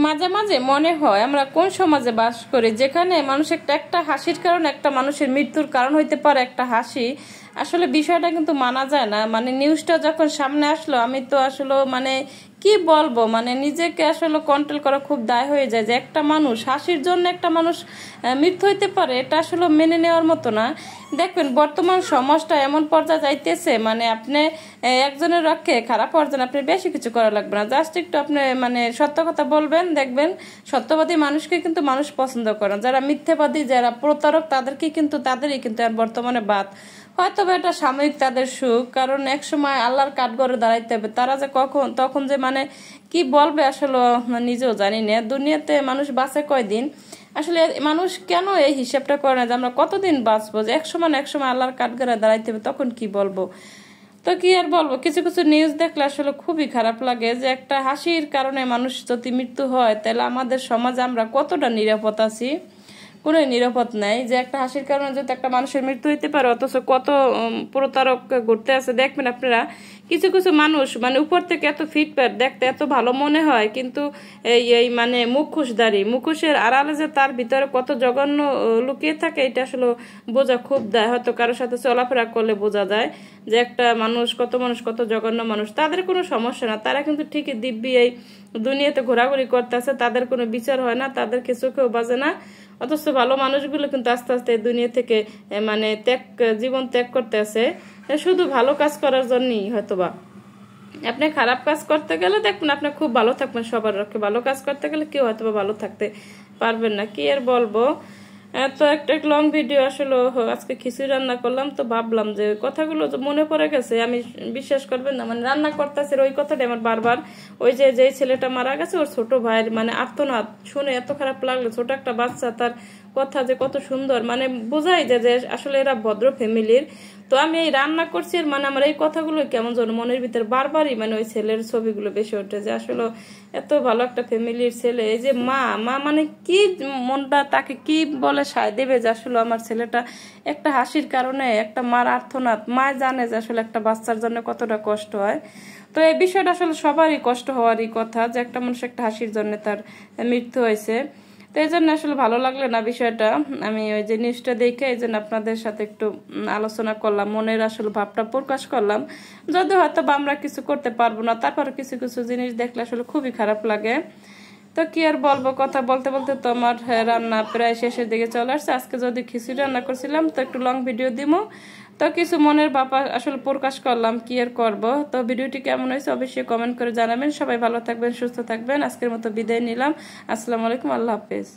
মাঝে মাঝে মনে হয় আমরা কোন সমাজে বাস করি, যেখানে মানুষ একটা হাসির কারণে একটা মানুষের মৃত্যুর কারণ হইতে পারে একটা হাসি। আসলে বিষয়টা কিন্তু মানা যায় না। মানে নিউজটা যখন সামনে আসলো, আমি তো আসলে মানে কি বলবো, মানে নিজেকে আসলে কন্ট্রোল করা খুব দায় হয়ে যায় যে একটা মানুষ হাসির জন্য একটা মানুষ মৃত্যু হইতে পারে, এটা আসলে মেনে নেওয়ার মতো না। দেখবেন বর্তমান সমাজটা এমন পর্যায়ে যাইতেছে, মানে আপনি একজনের রক্ষে খারাপ হওয়ার জন্য আপনি বেশি কিছু করা লাগবে না, জাস্ট একটু আপনি মানে সত্য কথা বলবেন, দেখবেন সত্যবাদী মানুষকে কিন্তু মানুষ পছন্দ করে। যারা মিথ্যাবাদী, যারা প্রতারক, তাদেরই কিন্তু আর বর্তমানে বাদ। হয়তো এটা সাময়িক তাদের সুখ, কারণ এক সময় আল্লাহর কাঠগড়ে দাঁড়াইতে হবে। তারা যে তখন যে মানে কি বলবে আসলে নিজেও জানি না। দুনিয়াতে মানুষ বাঁচে কয়দিন, আসলে মানুষ কেন এই হিসাবটা করে না যে আমরা কতদিন বাঁচবো, যে এক সময় আল্লাহর কাঠগড়ায় দাঁড়াইতে হবে, তখন কি বলবো। তো কি আর বলবো, কিছু কিছু নিউজ দেখলে আসলে খুবই খারাপ লাগে যে একটা হাসির কারণে মানুষ যদি মৃত্যু হয়, তাহলে আমাদের সমাজে আমরা কতটা নিরাপদ আছি। কোনো নিরাপদ নাই যে একটা হাসির কারণে যদি একটা মানুষের মৃত্যু হইতে পারে, অথচ কত প্রতারক ঘুরতে আছে। দেখবেন আপনারা কিছু কিছু মানুষ মানে উপর থেকে এত ফিটফাট, দেখতে এত ভালো মনে হয়, কিন্তু এই মানে মুখোশের আড়ালে যে তার ভিতরে কত জঘন্য লুকিয়ে থাকে, এটা আসলে বোঝা খুব দেয়। হয়তো কারোর সাথে চলাফেরা করলে বোঝা যায় যে একটা মানুষ কত জঘন্য মানুষ। তাদের কোনো সমস্যা না, তারা কিন্তু ঠিকই দিব্যি এই দুনিয়াতে ঘোরাঘুরি করতেছে, তাদের কোনো বিচার হয় না, তাদের কিছু কেউ বাজে না। অথচ ভালো মানুষগুলো কিন্তু আস্তে আস্তে দুনিয়া থেকে মানে জীবন ত্যাগ করতে আছে, শুধু ভালো কাজ করার জন্যই। হয়তোবা আপনি খারাপ কাজ করতে গেলে দেখবেন আপনি খুব ভালো থাকবেন সবার রক্ষে, ভালো কাজ করতে গেলে কেউ হয়তোবা ভালো থাকতে পারবেন না। কি আর বলবো, তো একটা লং ভিডিও আসলে আজকে খিচুড়ি রান্না করলাম, তো ভাবলাম যে কথাগুলো মনে পড়ে গেছে। আমি বিশ্বাস করবেন না, মানে রান্না করতেছে ওই কথাটা আমার বারবার, ওই যে ছেলেটা মারা গেছে ওর ছোট ভাইয়ের মানে আর্তনাদ শুনে এত খারাপ লাগলো। ছোট একটা বাচ্চা, তার কথা যে কত সুন্দর, মানে বোঝাই যায় যে আসলে এরা ভদ্র ফ্যামিলির। তো আমি এই রান্না করছি, মানে আমার এই কথাগুলো কেমন যেন মনের ভিতরে বারবারই মানে ওই ছেলের ছবিগুলো বেশি ওঠে, যে আসলে এত ভালো একটা ফ্যামিলির ছেলে। এই যে মা মানে কি মনটা তাকে কি বলে সায় দেবে যে আসলে আমার ছেলেটা একটা হাসির কারণে একটা মার আর্তনাদ, মা জানে যে আসলে একটা বাচ্চার জন্য কতটা কষ্ট হয়। তো এই বিষয়টা আসলে সবারই কষ্ট হওয়ারই কথা, যে একটা মানুষ একটা হাসির জন্য তার মৃত্যু হয়েছে। তো এই জন্য আসলে ভালো লাগলো না বিষয়টা, আমি ওই যে নিউজটা দেখে এই জন্য আপনাদের সাথে একটু আলোচনা করলাম, মনের আসলে ভাবটা প্রকাশ করলাম। যদি হয়তো আমরা কিছু করতে পারবো না, তারপর কিছু কিছু জিনিস দেখলে আসলে খুবই খারাপ লাগে। তো কি আর বলবো, কথা বলতে বলতে তো আমার রান্না প্রায় শেষের দিকে চলে আসছে। আজকে যদি খিচুড়ি রান্না করছিলাম, তো একটু লং ভিডিও দিব, তো কিছু মনের ভাব আসলে প্রকাশ করলাম, কি আর করবো। তো ভিডিওটি কেমন হয়েছে অবশ্যই কমেন্ট করে জানাবেন। সবাই ভালো থাকবেন, সুস্থ থাকবেন। আজকের মতো বিদায় নিলাম। আসসালামু আলাইকুম, আল্লাহ হাফেজ।